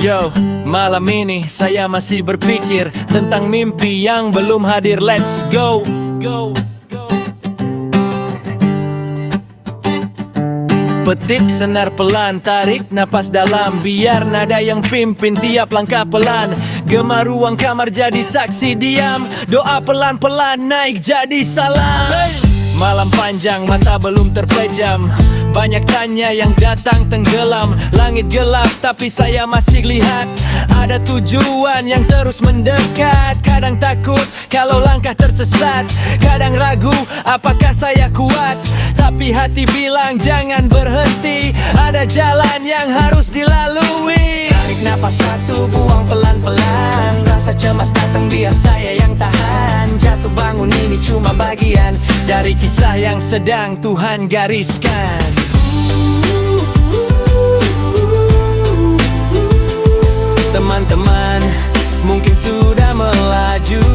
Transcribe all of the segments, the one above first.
Yo, malam ini saya masih berpikir tentang mimpi yang belum hadir. Let's go. Petik senar pelan, tarik napas dalam, biar nada yang pimpin tiap langkah pelan. Gema ruang kamar jadi saksi diam, doa pelan-pelan naik jadi salam. Malam panjang, mata belum terpejam, banyak tanya yang datang tenggelam. Langit gelap tapi saya masih lihat ada tujuan yang terus mendekat. Kadang takut kalau langkah tersesat, kadang ragu apakah saya kuat. Tapi hati bilang jangan berhenti, ada jalan yang harus dilalui. Tarik napas satu, buang pelan-pelan. Rasa cemas datang biar saya yang tahan. Jatuh bangun ini cuma bagian dari kisah yang sedang Tuhan gariskan. Teman-teman mungkin sudah melaju,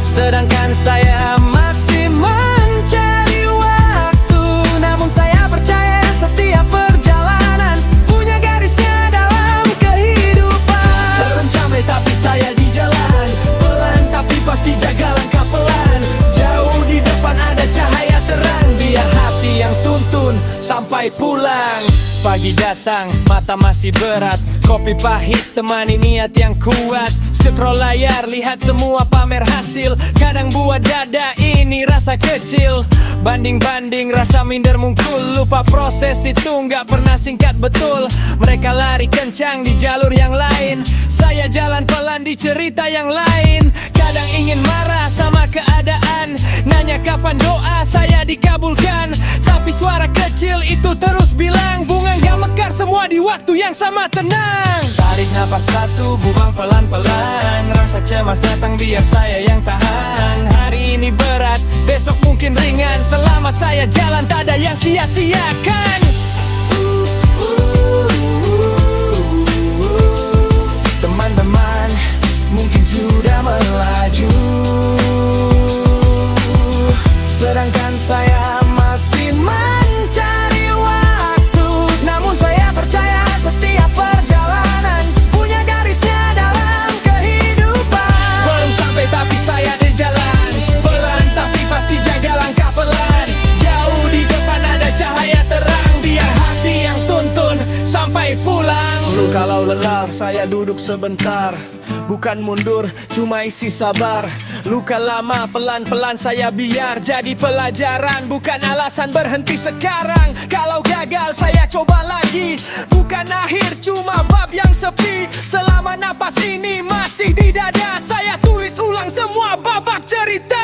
sedangkan saya masih mencari waktu. Namun saya percaya setiap perjalanan punya garisnya dalam kehidupan. Terencamai tapi saya di jalan, pelan tapi pasti jaga langkah pelan. Jauh di depan ada cahaya terang, biar hati yang tuntun sampai pulang. Pagi datang, mata masih berat, kopi pahit temani niat yang kuat. Scroll layar, lihat semua pamer hasil, kadang buat dada ini rasa kecil. Banding-banding, rasa minder mungkul, lupa proses itu nggak pernah singkat betul. Mereka lari kencang di jalur yang lain, saya jalan pelan di cerita yang lain. Kadang ingin marah sama keadaan, nanya kapan doa saya dikabulkan. Tapi suara kecil itu terus bilang, bunga gak mekar semua di waktu yang sama tenang. Tarik napas satu, buang pelan-pelan. Rasa cemas datang biar saya yang tahan. Hari ini berat, besok mungkin ringan. Selama saya jalan tak ada yang sia-siakan. Teman-teman mungkin sudah melaju, sedangkan saya masih mencari waktu. Namun saya percaya setiap perjalanan punya garisnya dalam kehidupan. Belum sampai tapi saya di jalan, pelan tapi pasti jaga langkah pelan. Jauh di depan ada cahaya terang, biar hati yang tuntun sampai pulang. Dulu kalau lelah saya duduk sebentar, bukan mundur cuma isi sabar. Luka lama pelan-pelan saya biar jadi pelajaran, bukan alasan berhenti sekarang. Kalau gagal saya coba lagi, bukan akhir cuma bab yang sepi. Selama napas ini masih di dada, saya tulis ulang semua babak cerita.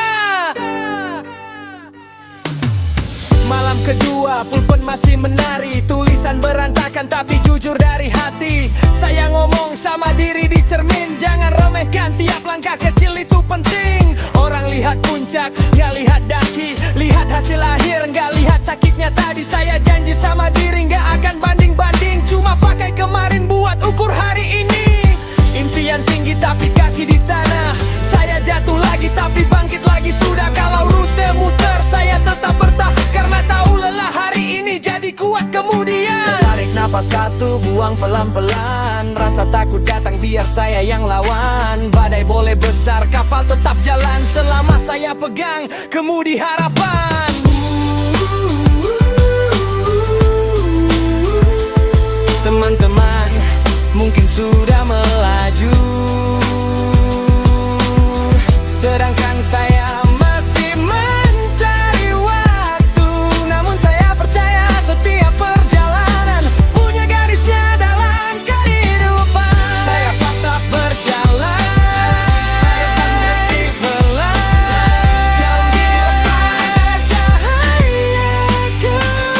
Malam kedua, pulpen masih menari, tulisan berantakan tapi jujur dari hati. Saya ngomong sama diri di cermin, jangan remehkan tiap langkah kecil itu penting. Orang lihat puncak, gak lihat daki, lihat hasil akhir, gak lihat sakitnya tadi. Saya janji sama diri gak akan banding-banding, cuma pakai kemarin buat ukur hari ini. Impian tinggi tapi kaki di tanah, saya jatuh lagi tapi bangkit lagi. Sudah kalau rute muter saya tetap bertahan, karena tahu lelah hari ini jadi kuat kemudian. Tarik napas satu, buang pelan-pelan. Rasa takut datang biar saya yang lawan. Badai boleh besar, kapal tetap jalan selama saya pegang kemudi harapan. Teman-teman mungkin sudah melaju, sedangkan saya masih mencari waktu. Namun saya percaya setiap perjalanan punya garisnya dalam kehidupan. Saya tetap berjalan, saya akan berhenti pelan. Jauh di depan ada cahaya kemuliaan.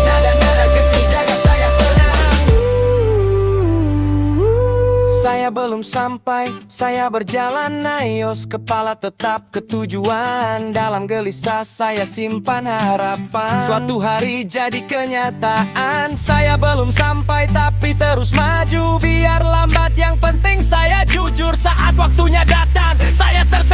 Nada-nada kecil jaga saya tenang. Saya belum sampai, saya berjalan ayos, kepala tetap ke tujuan. Dalam gelisah saya simpan harapan, Suatu hari jadi kenyataan. Saya belum sampai tapi terus maju, biar lambat yang penting saya jujur. Saat waktunya datang saya tersenyum.